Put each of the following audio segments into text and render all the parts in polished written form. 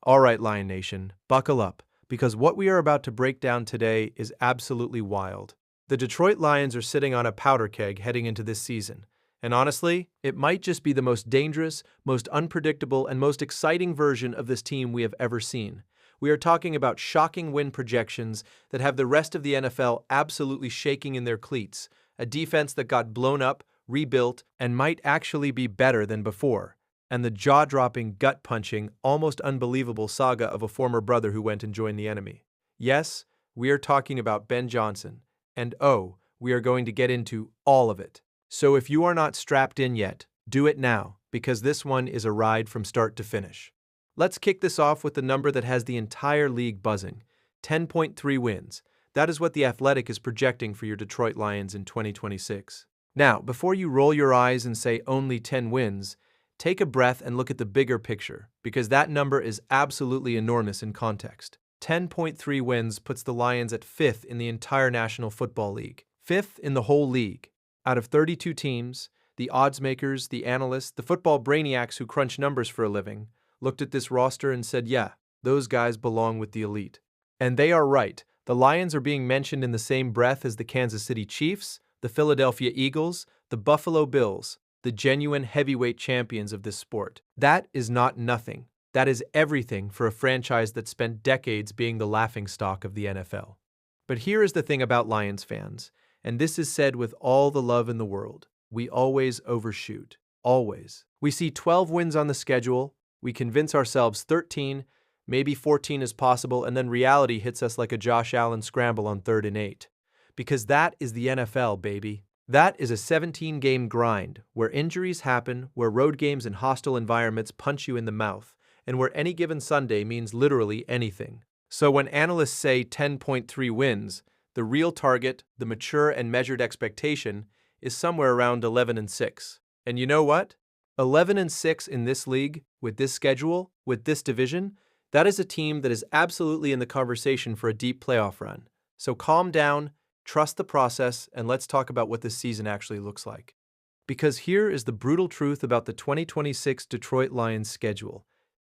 All right, Lion Nation, buckle up, because what we are about to break down today is absolutely wild. The Detroit Lions are sitting on a powder keg heading into this season, and honestly, it might just be the most dangerous, most unpredictable, and most exciting version of this team we have ever seen. We are talking about shocking win projections that have the rest of the NFL absolutely shaking in their cleats, a defense that got blown up, rebuilt, and might actually be better than before, and the jaw-dropping, gut-punching, almost unbelievable saga of a former brother who went and joined the enemy. Yes, we are talking about Ben Johnson, and oh, we are going to get into all of it. So if you are not strapped in yet, do it now, because this one is a ride from start to finish. Let's kick this off with the number that has the entire league buzzing, 10.3 wins. That is what The Athletic is projecting for your Detroit Lions in 2026. Now, before you roll your eyes and say only 10 wins, take a breath and look at the bigger picture, because that number is absolutely enormous in context. 10.3 wins puts the Lions at 5th in the entire National Football League. 5th in the whole league. Out of 32 teams, the odds makers, the analysts, the football brainiacs who crunch numbers for a living, looked at this roster and said, yeah, those guys belong with the elite. And they are right. The Lions are being mentioned in the same breath as the Kansas City Chiefs, the Philadelphia Eagles, the Buffalo Bills, the genuine heavyweight champions of this sport. That is not nothing. That is everything for a franchise that spent decades being the laughingstock of the NFL. But here is the thing about Lions fans, and this is said with all the love in the world. We always overshoot. Always. We see 12 wins on the schedule, we convince ourselves 13, maybe 14 is possible, and then reality hits us like a Josh Allen scramble on 3rd and 8. Because that is the NFL, baby. That is a 17-game grind, where injuries happen, where road games and hostile environments punch you in the mouth, and where any given Sunday means literally anything. So when analysts say 10.3 wins, the real target, the mature and measured expectation, is somewhere around 11-6. And you know what? 11-6 in this league, with this schedule, with this division, that is a team that is absolutely in the conversation for a deep playoff run. So calm down, trust the process, and let's talk about what this season actually looks like. Because here is the brutal truth about the 2026 Detroit Lions schedule.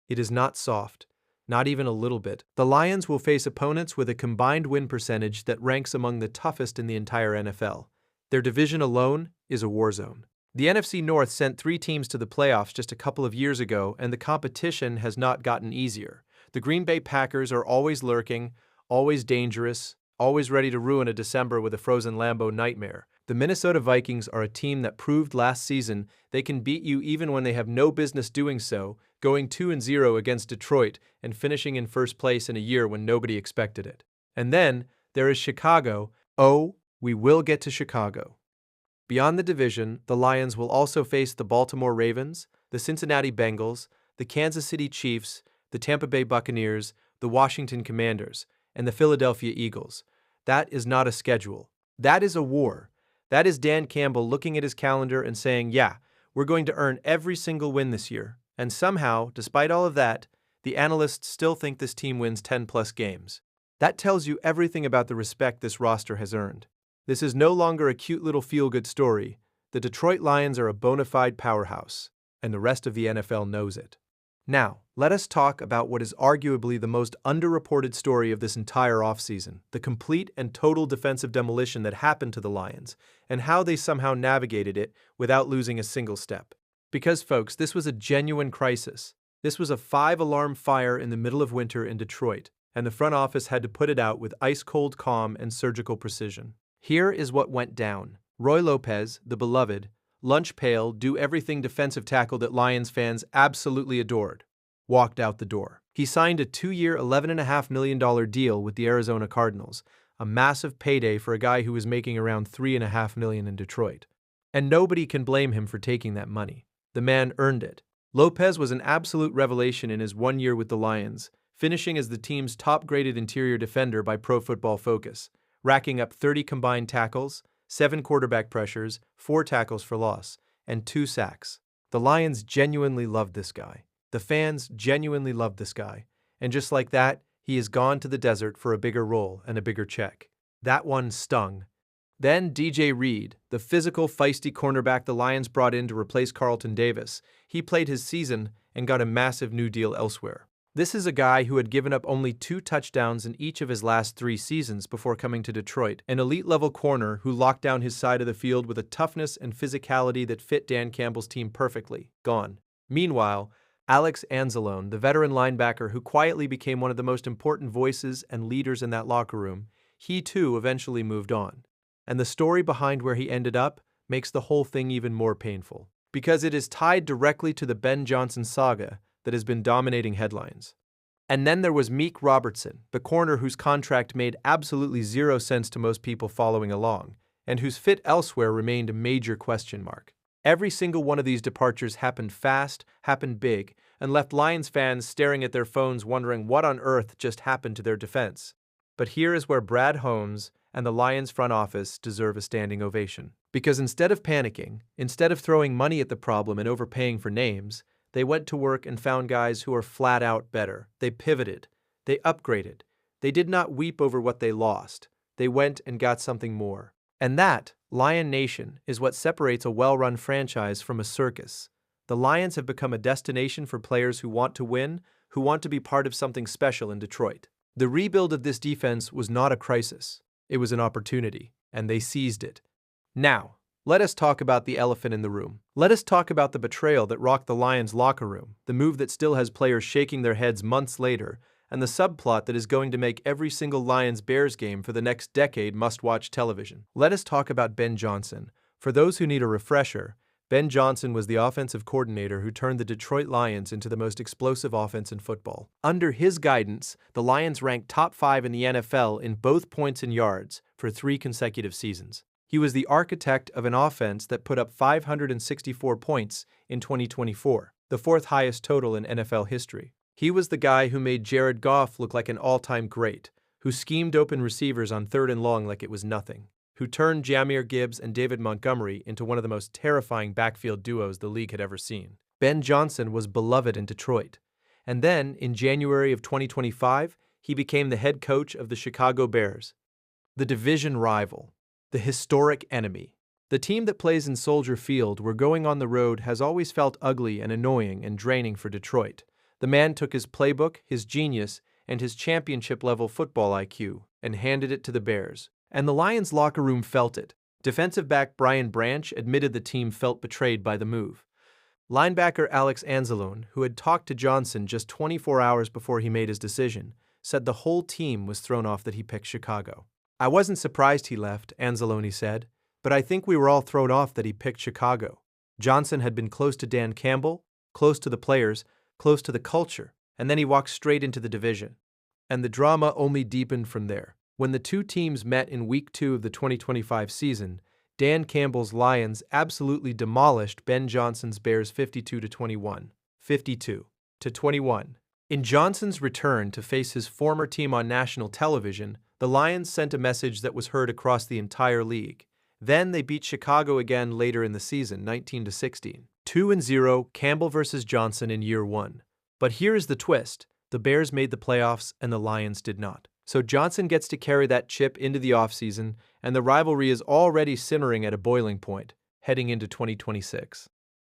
It is not soft, not even a little bit. The Lions will face opponents with a combined win percentage that ranks among the toughest in the entire NFL. Their division alone is a war zone. The NFC North sent 3 teams to the playoffs just a couple of years ago, and the competition has not gotten easier. The Green Bay Packers are always lurking, always dangerous, always ready to ruin a December with a frozen Lambeau nightmare. The Minnesota Vikings are a team that proved last season they can beat you even when they have no business doing so, going 2-0 against Detroit and finishing in first place in a year when nobody expected it. And then there is Chicago. Oh, we will get to Chicago. Beyond the division, the Lions will also face the Baltimore Ravens, the Cincinnati Bengals, the Kansas City Chiefs, the Tampa Bay Buccaneers, the Washington Commanders, and the Philadelphia Eagles. That is not a schedule. That is a war. That is Dan Campbell looking at his calendar and saying, yeah, we're going to earn every single win this year. And somehow, despite all of that, the analysts still think this team wins 10-plus games. That tells you everything about the respect this roster has earned. This is no longer a cute little feel-good story. The Detroit Lions are a bona fide powerhouse, and the rest of the NFL knows it. Now, let us talk about what is arguably the most underreported story of this entire offseason, the complete and total defensive demolition that happened to the Lions, and how they somehow navigated it without losing a single step. Because, folks, this was a genuine crisis. This was a 5-alarm fire in the middle of winter in Detroit, and the front office had to put it out with ice-cold calm and surgical precision. Here is what went down. Roy Lopez, the beloved, lunch pail, do-everything defensive tackle that Lions fans absolutely adored, walked out the door. He signed a 2-year, $11.5 million deal with the Arizona Cardinals, a massive payday for a guy who was making around $3.5 million in Detroit. And nobody can blame him for taking that money. The man earned it. Lopez was an absolute revelation in his 1 year with the Lions, finishing as the team's top-graded interior defender by Pro Football Focus, racking up 30 combined tackles, 7 quarterback pressures, 4 tackles for loss, and 2 sacks. The Lions genuinely loved this guy. The fans genuinely loved this guy. And just like that, he is gone to the desert for a bigger role and a bigger check. That one stung. Then DJ Reed, the physical, feisty cornerback the Lions brought in to replace Carlton Davis. He played his season and got a massive new deal elsewhere. This is a guy who had given up only 2 touchdowns in each of his last 3 seasons before coming to Detroit, an elite-level corner who locked down his side of the field with a toughness and physicality that fit Dan Campbell's team perfectly. Gone. Meanwhile, Alex Anzalone, the veteran linebacker who quietly became one of the most important voices and leaders in that locker room, he too eventually moved on. And the story behind where he ended up makes the whole thing even more painful, because it is tied directly to the Ben Johnson saga that has been dominating headlines. And then there was Meek Robertson, the corner whose contract made absolutely zero sense to most people following along, and whose fit elsewhere remained a major question mark. Every single one of these departures happened fast, happened big, and left Lions fans staring at their phones wondering what on earth just happened to their defense. But here is where Brad Holmes and the Lions front office deserve a standing ovation. Because instead of panicking, instead of throwing money at the problem and overpaying for names, they went to work and found guys who are flat out better. They pivoted. They upgraded. They did not weep over what they lost. They went and got something more. And that, Lion Nation, is what separates a well-run franchise from a circus. The Lions have become a destination for players who want to win, who want to be part of something special in Detroit. The rebuild of this defense was not a crisis. It was an opportunity, and they seized it. Now, let us talk about the elephant in the room. Let us talk about the betrayal that rocked the Lions' locker room, the move that still has players shaking their heads months later, and the subplot that is going to make every single Lions-Bears game for the next decade must-watch television. Let us talk about Ben Johnson. For those who need a refresher, Ben Johnson was the offensive coordinator who turned the Detroit Lions into the most explosive offense in football. Under his guidance, the Lions ranked top 5 in the NFL in both points and yards for 3 consecutive seasons. He was the architect of an offense that put up 564 points in 2024, the 4th highest total in NFL history. He was the guy who made Jared Goff look like an all-time great, who schemed open receivers on 3rd and long like it was nothing, who turned Jahmyr Gibbs and David Montgomery into one of the most terrifying backfield duos the league had ever seen. Ben Johnson was beloved in Detroit. And then, in January of 2025, he became the head coach of the Chicago Bears, the division rival, the historic enemy. The team that plays in Soldier Field, where going on the road has always felt ugly and annoying and draining for Detroit. The man took his playbook, his genius, and his championship-level football IQ and handed it to the Bears. And the Lions locker room felt it. Defensive back Brian Branch admitted the team felt betrayed by the move. Linebacker Alex Anzalone, who had talked to Johnson just 24 hours before he made his decision, said the whole team was thrown off that he picked Chicago. "I wasn't surprised he left," Anzalone said, "but I think we were all thrown off that he picked Chicago." Johnson had been close to Dan Campbell, close to the players, close to the culture, and then he walked straight into the division. And the drama only deepened from there. When the two teams met in Week 2 of the 2025 season, Dan Campbell's Lions absolutely demolished Ben Johnson's Bears 52-21. 52-21. In Johnson's return to face his former team on national television, the Lions sent a message that was heard across the entire league. Then they beat Chicago again later in the season, 19-16. 2-0, Campbell versus Johnson in year 1. But here is the twist. The Bears made the playoffs and the Lions did not. So Johnson gets to carry that chip into the offseason, and the rivalry is already simmering at a boiling point, heading into 2026.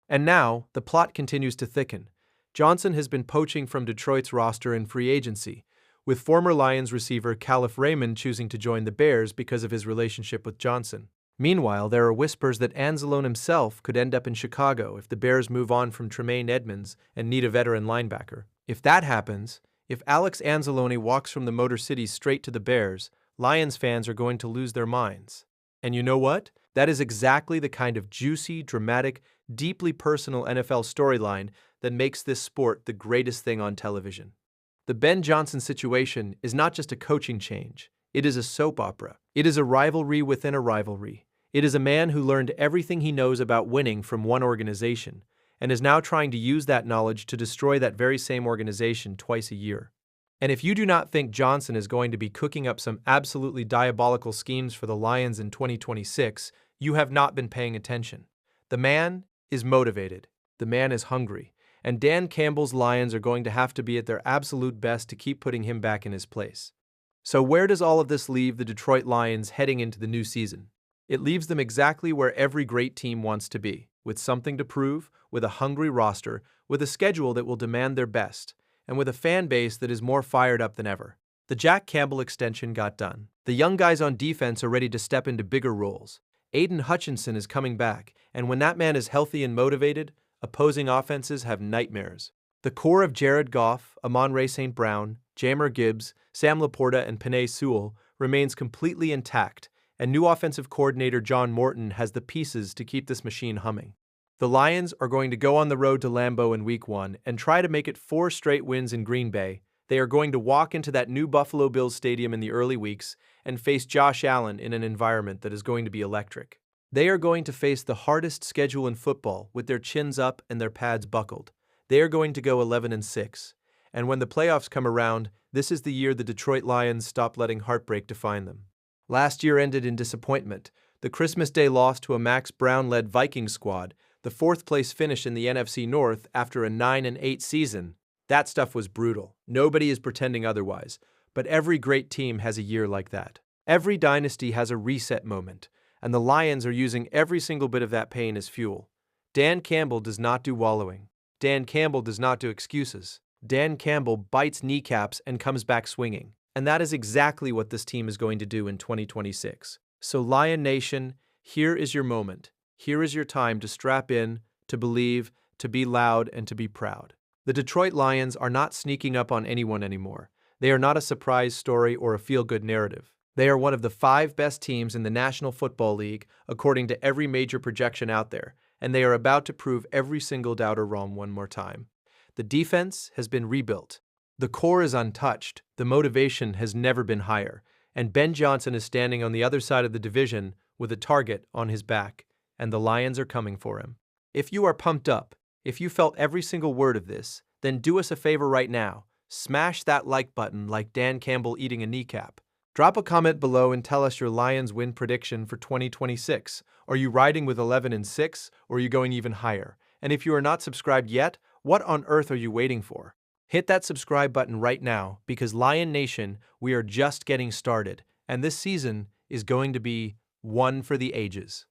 And now, the plot continues to thicken. Johnson has been poaching from Detroit's roster in free agency, with former Lions receiver Calif Raymond choosing to join the Bears because of his relationship with Johnson. Meanwhile, there are whispers that Anzalone himself could end up in Chicago if the Bears move on from Tremaine Edmonds and need a veteran linebacker. If that happens, if Alex Anzalone walks from the Motor City straight to the Bears, Lions fans are going to lose their minds. And you know what? That is exactly the kind of juicy, dramatic, deeply personal NFL storyline that makes this sport the greatest thing on television. The Ben Johnson situation is not just a coaching change. It is a soap opera. It is a rivalry within a rivalry. It is a man who learned everything he knows about winning from one organization and is now trying to use that knowledge to destroy that very same organization twice a year. And if you do not think Johnson is going to be cooking up some absolutely diabolical schemes for the Lions in 2026, you have not been paying attention. The man is motivated. The man is hungry. And Dan Campbell's Lions are going to have to be at their absolute best to keep putting him back in his place. So where does all of this leave the Detroit Lions heading into the new season? It leaves them exactly where every great team wants to be, with something to prove, with a hungry roster, with a schedule that will demand their best, and with a fan base that is more fired up than ever. The Jack Campbell extension got done. The young guys on defense are ready to step into bigger roles. Aiden Hutchinson is coming back, and when that man is healthy and motivated, opposing offenses have nightmares. The core of Jared Goff, Amon-Ra St. Brown, Jamer Gibbs, Sam Laporta, and Penei Sewell remains completely intact, and new offensive coordinator John Morton has the pieces to keep this machine humming. The Lions are going to go on the road to Lambeau in Week 1 and try to make it 4 straight wins in Green Bay. They are going to walk into that new Buffalo Bills stadium in the early weeks and face Josh Allen in an environment that is going to be electric. They are going to face the hardest schedule in football with their chins up and their pads buckled. They are going to go 11-6. And when the playoffs come around, this is the year the Detroit Lions stop letting heartbreak define them. Last year ended in disappointment. The Christmas Day loss to a Max Brown-led Vikings squad, the 4th-place finish in the NFC North after a 9-8 season. That stuff was brutal. Nobody is pretending otherwise. But every great team has a year like that. Every dynasty has a reset moment, and the Lions are using every single bit of that pain as fuel. Dan Campbell does not do wallowing. Dan Campbell does not do excuses. Dan Campbell bites kneecaps and comes back swinging. And that is exactly what this team is going to do in 2026. So Lion Nation, here is your moment. Here is your time to strap in, to believe, to be loud, and to be proud. The Detroit Lions are not sneaking up on anyone anymore. They are not a surprise story or a feel-good narrative. They are one of the 5 best teams in the National Football League, according to every major projection out there, and they are about to prove every single doubter wrong one more time. The defense has been rebuilt. The core is untouched. The motivation has never been higher, and Ben Johnson is standing on the other side of the division with a target on his back, and the Lions are coming for him. If you are pumped up, if you felt every single word of this, then do us a favor right now. Smash that like button like Dan Campbell eating a kneecap. Drop a comment below and tell us your Lions win prediction for 2026. Are you riding with 11-6, or are you going even higher? And if you are not subscribed yet, what on earth are you waiting for? Hit that subscribe button right now, because Lion Nation, we are just getting started, and this season is going to be one for the ages.